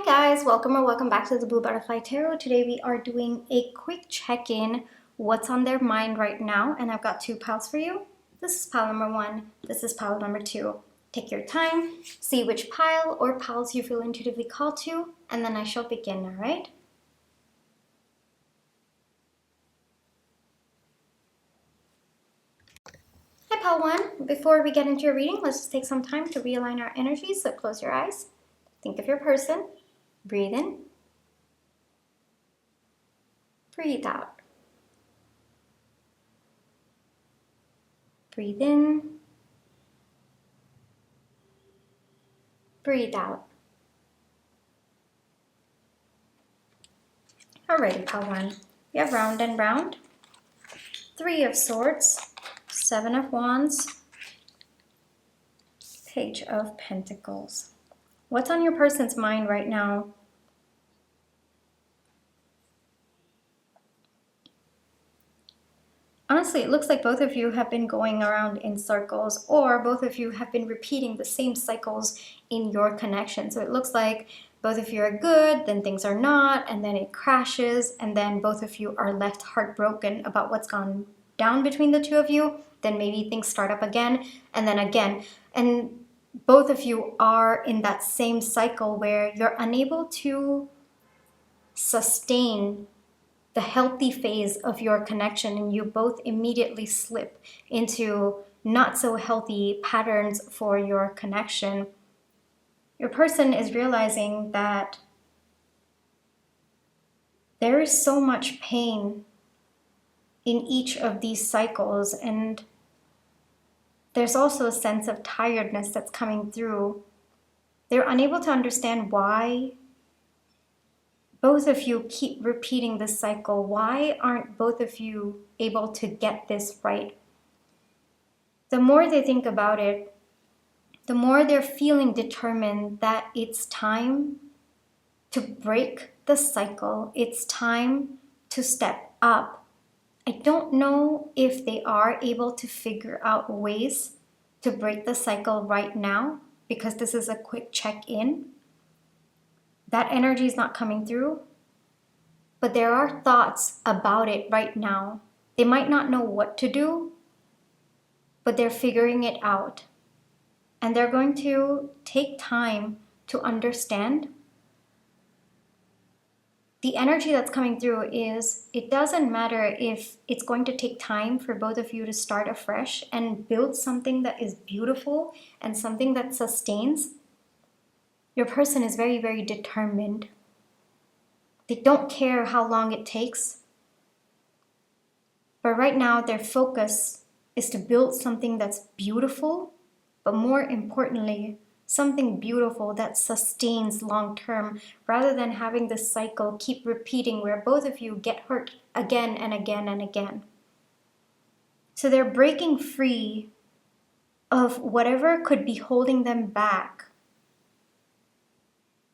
guys, welcome or welcome back to the Blue Butterfly Tarot. Today we are doing a quick check-in, what's on their mind right now, and I've got two piles for you. This is pile number one, this is pile number two. Take your time, see which pile or piles you feel intuitively called to, and then I shall begin, all right? Hi pile one, before we get into your reading, let's just take some time to realign our energies, so close your eyes, think of your person, breathe in, breathe out. Breathe in, breathe out. Alrighty, pile one. We have round and round. Three of Swords, Seven of Wands, Page of Pentacles. What's on your person's mind right now? Honestly, it looks like both of you have been going around in circles, or both of you have been repeating the same cycles in your connection. So it looks like both of you are good, then things are not, and then it crashes, and then both of you are left heartbroken about what's gone down between the two of you. Then maybe things start up again, and then again. And both of you are in that same cycle where you're unable to sustain the healthy phase of your connection, and you both immediately slip into not so healthy patterns for your connection. Your person is realizing that there is so much pain in each of these cycles, and there's also a sense of tiredness that's coming through. They're unable to understand why both of you keep repeating this cycle. Why aren't both of you able to get this right? The more they think about it, the more they're feeling determined that it's time to break the cycle. It's time to step up. I don't know if they are able to figure out ways to break the cycle right now, because this is a quick check-in. That energy is not coming through, but there are thoughts about it right now. They might not know what to do, but they're figuring it out. And they're going to take time to understand. The energy that's coming through is, it doesn't matter if it's going to take time for both of you to start afresh and build something that is beautiful and something that sustains. Your person is very, very determined. They don't care how long it takes. But right now, their focus is to build something that's beautiful, but more importantly, something beautiful that sustains long term, rather than having this cycle keep repeating where both of you get hurt again and again and again. So they're breaking free of whatever could be holding them back,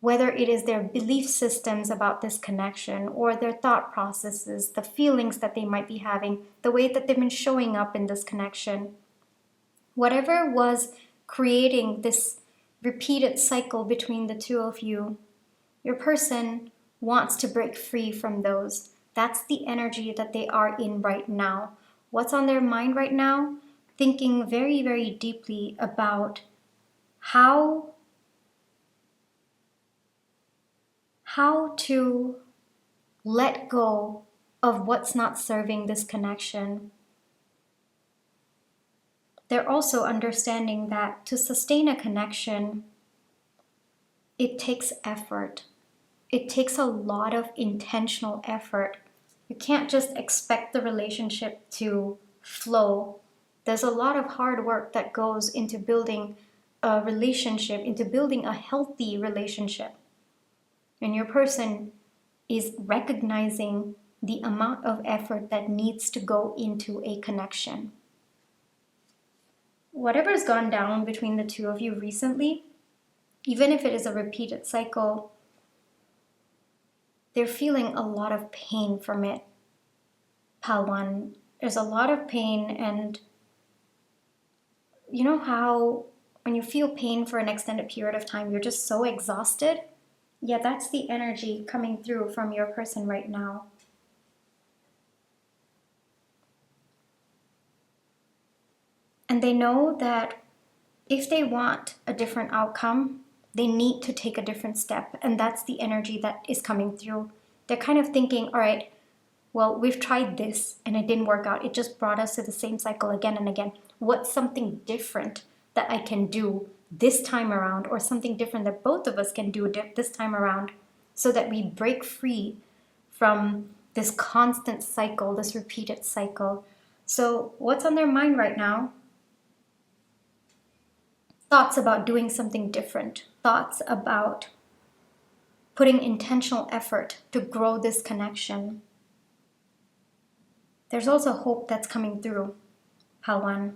whether it is their belief systems about this connection or their thought processes, the feelings that they might be having, the way that they've been showing up in this connection. Whatever was creating this repeated cycle between the two of you, your person wants to break free from those. That's the energy that they are in right now. What's on their mind right now? Thinking very, very deeply about how to let go of what's not serving this connection. They're also understanding that to sustain a connection, it takes effort. It takes a lot of intentional effort. You can't just expect the relationship to flow. There's a lot of hard work that goes into building a relationship, into building a healthy relationship. And your person is recognizing the amount of effort that needs to go into a connection. Whatever's gone down between the two of you recently, even if it is a repeated cycle, they're feeling a lot of pain from it. Pile one, there's a lot of pain, and you know how when you feel pain for an extended period of time, you're just so exhausted? Yeah, that's the energy coming through from your person right now. And they know that if they want a different outcome, they need to take a different step. And that's the energy that is coming through. They're kind of thinking, all right, well, we've tried this and it didn't work out. It just brought us to the same cycle again and again. What's something different that I can do this time around, or something different that both of us can do this time around, so that we break free from this constant cycle, this repeated cycle? So what's on their mind right now? Thoughts about doing something different, thoughts about putting intentional effort to grow this connection. There's also hope that's coming through, Palwan.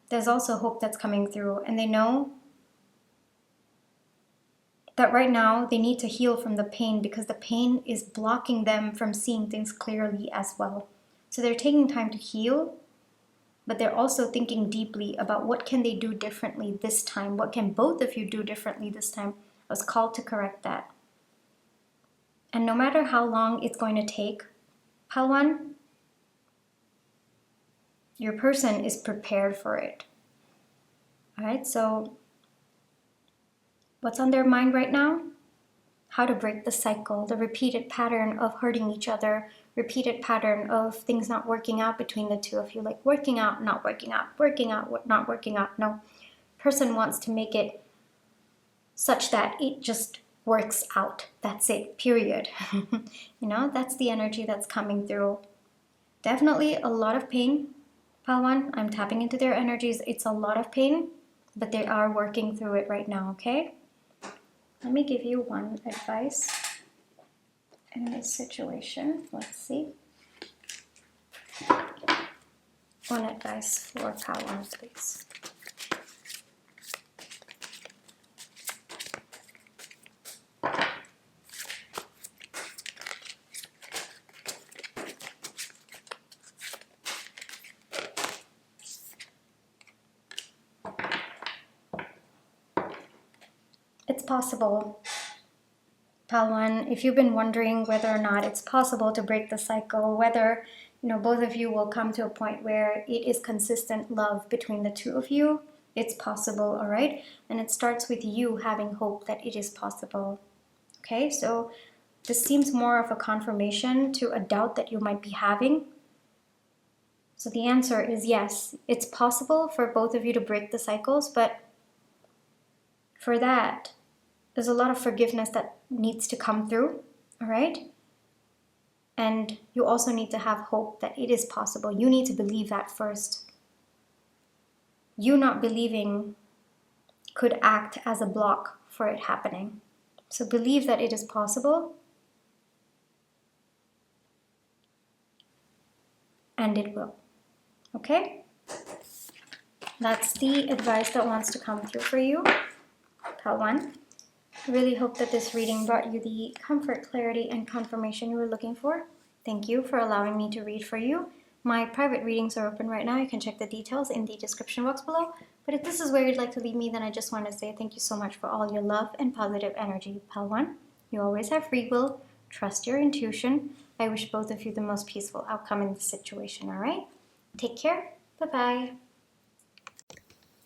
There's also hope that's coming through, and they know that right now they need to heal from the pain, because the pain is blocking them from seeing things clearly as well. So they're taking time to heal, but they're also thinking deeply about what can they do differently this time? What can both of you do differently this time? I was called to correct that. And no matter how long it's going to take, Palwan, your person is prepared for it. All right, so what's on their mind right now? How to break the cycle, the repeated pattern of hurting each other, repeated pattern of things not working out between the two of you, like working out, not working out, working out, not working out. No, person wants to make it such that it just works out. That's it, period. That's the energy that's coming through. Definitely a lot of pain, Palwan. I'm tapping into their energies. It's a lot of pain, but they are working through it right now, okay? Let me give you one advice in this situation. Let's see. One advice for Palwan, please. It's possible, Palwan, if you've been wondering whether or not it's possible to break the cycle, whether both of you will come to a point where it is consistent love between the two of you, it's possible, all right? And it starts with you having hope that it is possible. Okay, so this seems more of a confirmation to a doubt that you might be having. So the answer is yes, it's possible for both of you to break the cycles, but for that, there's a lot of forgiveness that needs to come through, all right? And you also need to have hope that it is possible. You need to believe that first. You not believing could act as a block for it happening. So believe that it is possible, and it will, okay? That's the advice that wants to come through for you, Palwan. I really hope that this reading brought you the comfort, clarity, and confirmation you were looking for. Thank you for allowing me to read for you. My private readings are open right now. You can check the details in the description box below. But if this is where you'd like to leave me, then I just want to say thank you so much for all your love and positive energy, Palwan. You always have free will. Trust your intuition. I wish both of you the most peaceful outcome in this situation, all right? Take care. Bye-bye.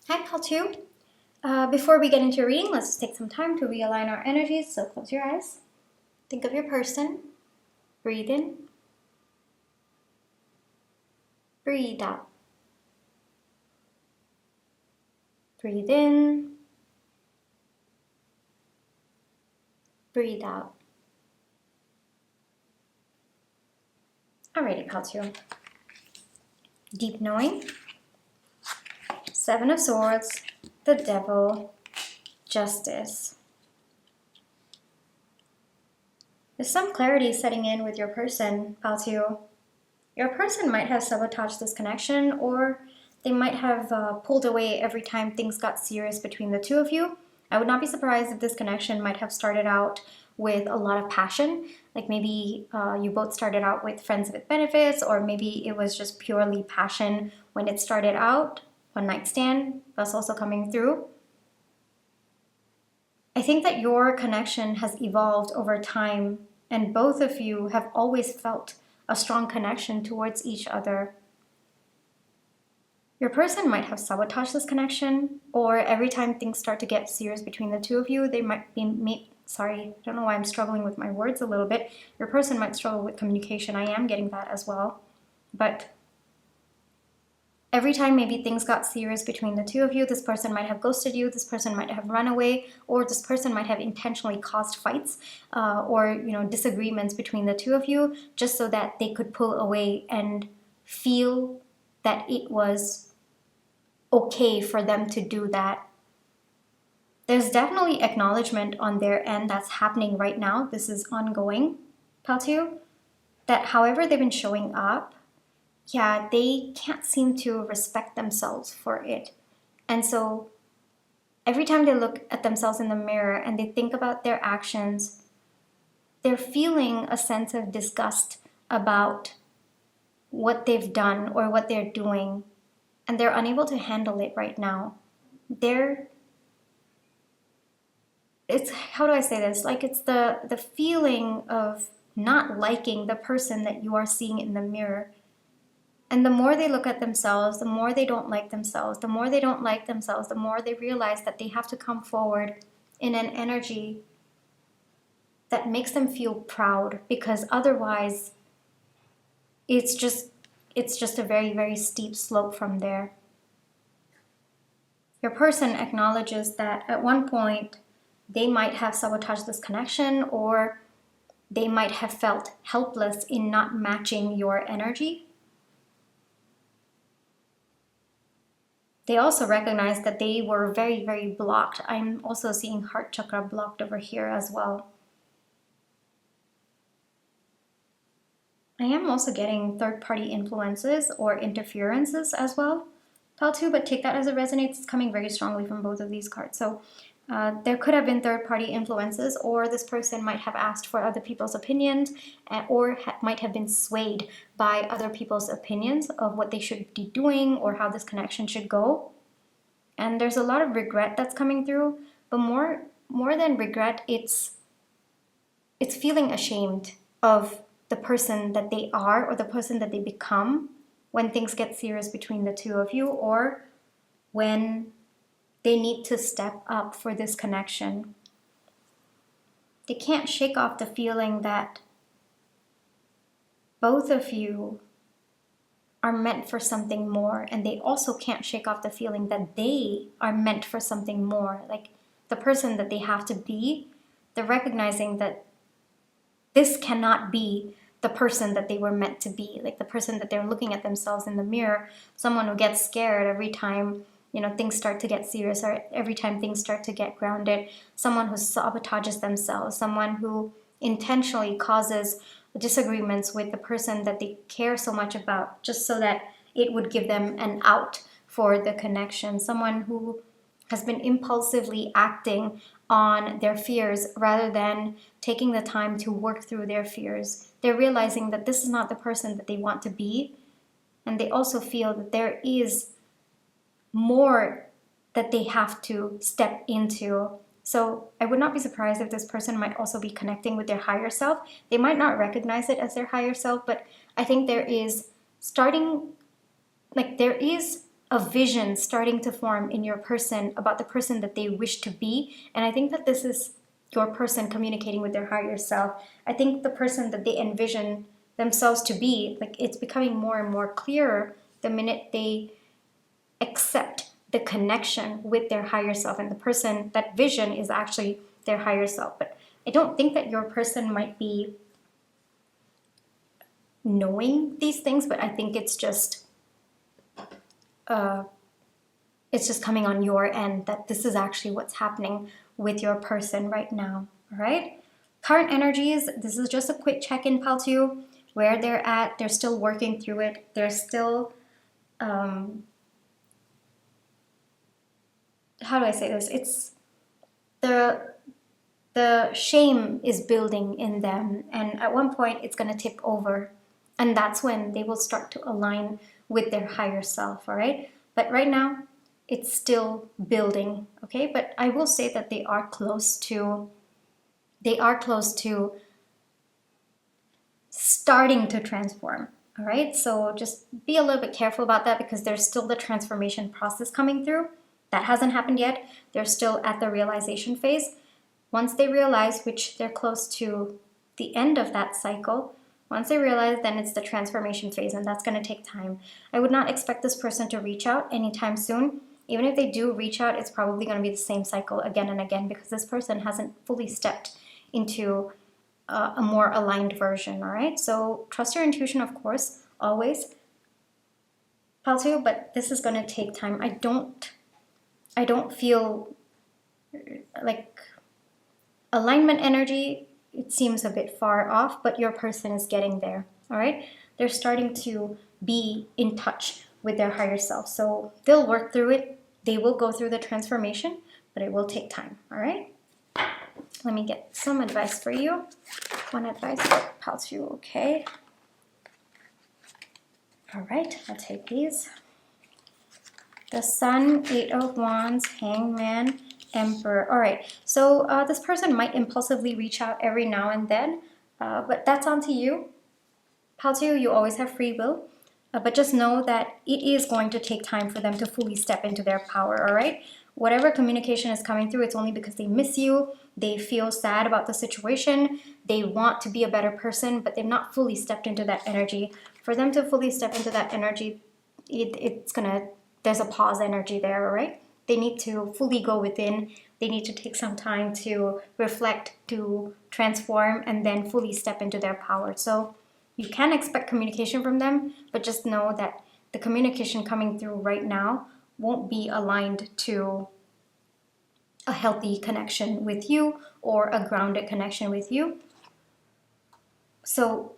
Hi, Pal 2. Before we get into your reading, let's just take some time to realign our energies. So close your eyes. Think of your person. Breathe in. Breathe out. Breathe in. Breathe out. Alrighty, Pal 2. Deep knowing. Seven of Swords. The Devil. Justice. There's some clarity setting in with your person, Pal 2. Your person might have sabotaged this connection, or they might have pulled away every time things got serious between the two of you. I would not be surprised if this connection might have started out with a lot of passion. Like maybe you both started out with friends with benefits, or maybe it was just purely passion when it started out. One night stand, that's also coming through. I think that your connection has evolved over time, and both of you have always felt a strong connection towards each other. Your person might have sabotaged this connection, or every time things start to get serious between the two of you, they might be, sorry, I don't know why I'm struggling with my words a little bit. Your person might struggle with communication. I am getting that as well. But every time maybe things got serious between the two of you, this person might have ghosted you, this person might have run away, or this person might have intentionally caused fights or disagreements between the two of you just so that they could pull away and feel that it was okay for them to do that. There's definitely acknowledgement on their end that's happening right now. This is ongoing, Paltu, that however they've been showing up, yeah, they can't seem to respect themselves for it. And so every time they look at themselves in the mirror and they think about their actions, they're feeling a sense of disgust about what they've done or what they're doing, and they're unable to handle it right now. It's, how do I say this? Like, it's the feeling of not liking the person that you are seeing in the mirror. And the more they look at themselves, the more they don't like themselves. The more they don't like themselves, the more they realize that they have to come forward in an energy that makes them feel proud, because otherwise it's just a very, very steep slope from there. Your person acknowledges that at one point they might have sabotaged this connection, or they might have felt helpless in not matching your energy. They also recognize that they were very, very blocked. I'm also seeing heart chakra blocked over here as well. I am also getting third-party influences or interferences as well, Paltu, but take that as it resonates. It's coming very strongly from both of these cards. So there could have been third-party influences, or this person might have asked for other people's opinions, or might have been swayed by other people's opinions of what they should be doing or how this connection should go. And there's a lot of regret that's coming through, but more than regret, it's feeling ashamed of the person that they are or the person that they become when things get serious between the two of you, or when they need to step up for this connection. They can't shake off the feeling that both of you are meant for something more, and they also can't shake off the feeling that they are meant for something more. Like, the person that they have to be, they're recognizing that this cannot be the person that they were meant to be, like the person that they're looking at themselves in the mirror, someone who gets scared every time things start to get serious, or every time things start to get grounded, someone who sabotages themselves, someone who intentionally causes disagreements with the person that they care so much about just so that it would give them an out for the connection, someone who has been impulsively acting on their fears rather than taking the time to work through their fears. They're realizing that this is not the person that they want to be, and they also feel that there is more that they have to step into. So I would not be surprised if this person might also be connecting with their higher self. They might not recognize it as their higher self, but I think there is a vision starting to form in your person about the person that they wish to be. And I think that this is your person communicating with their higher self. I think the person that they envision themselves to be, like, it's becoming more and more clearer the minute they accept the connection with their higher self, and the person, that vision is actually their higher self. But I don't think that your person might be knowing these things, but I think it's just coming on your end that this is actually what's happening with your person right now. All right, current energies, this is just a quick check-in, Paltu, where they're at. They're still working through it. They're still how do I say this? It's the shame is building in them, and at one point it's going to tip over, and that's when they will start to align with their higher self. All right, but right now it's still building, okay? But I will say that they are close to starting to transform, all right? So just be a little bit careful about that, because there's still the transformation process coming through. That hasn't happened yet. They're still at the realization phase. Once they realize, which they're close to the end of that cycle, once they realize, then it's the transformation phase, and that's going to take time. I would not expect this person to reach out anytime soon. Even if they do reach out, it's probably going to be the same cycle again and again, because this person hasn't fully stepped into a more aligned version, all right? So trust your intuition, of course, always, Palteo, but this is going to take time. I don't feel like alignment energy, it seems a bit far off, but your person is getting there, all right? They're starting to be in touch with their higher self. So they'll work through it. They will go through the transformation, but it will take time, all right? Let me get some advice for you. One advice for Palteo, okay? All right, I'll take these. The Sun, 8 of Wands, Hangman, Emperor. All right, so this person might impulsively reach out every now and then, but that's on to you. Palteo, you always have free will, but just know that it is going to take time for them to fully step into their power, all right? Whatever communication is coming through, it's only because they miss you, they feel sad about the situation, they want to be a better person, but they've not fully stepped into that energy. For them to fully step into that energy, there's a pause energy there, all right? They need to fully go within. They need to take some time to reflect, to transform, and then fully step into their power. So you can expect communication from them, but just know that the communication coming through right now won't be aligned to a healthy connection with you or a grounded connection with you. So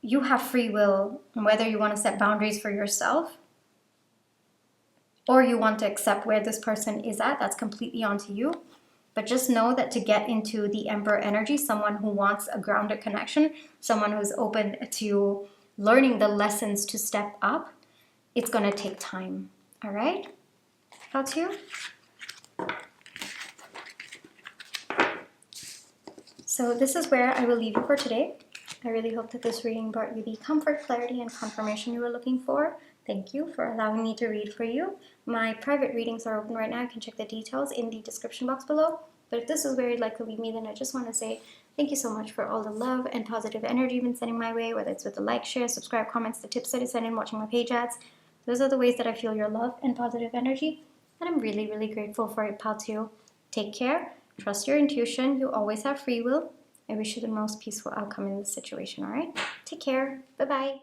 you have free will, whether you want to set boundaries for yourself or you want to accept where this person is at. That's completely onto you. But just know that to get into the Emperor energy, someone who wants a grounded connection, someone who's open to learning the lessons to step up, it's going to take time. All right? Got you? So this is where I will leave you for today. I really hope that this reading brought you the comfort, clarity, and confirmation you were looking for. Thank you for allowing me to read for you. My private readings are open right now. You can check the details in the description box below. But if this is where you'd like to leave me, then I just want to say thank you so much for all the love and positive energy you've been sending my way, whether it's with the like, share, subscribe, comments, the tips that I send in, watching my page ads. Those are the ways that I feel your love and positive energy. And I'm really, really grateful for it, Palteo. Take care. Trust your intuition. You always have free will. I wish you the most peaceful outcome in this situation, all right? Take care. Bye-bye.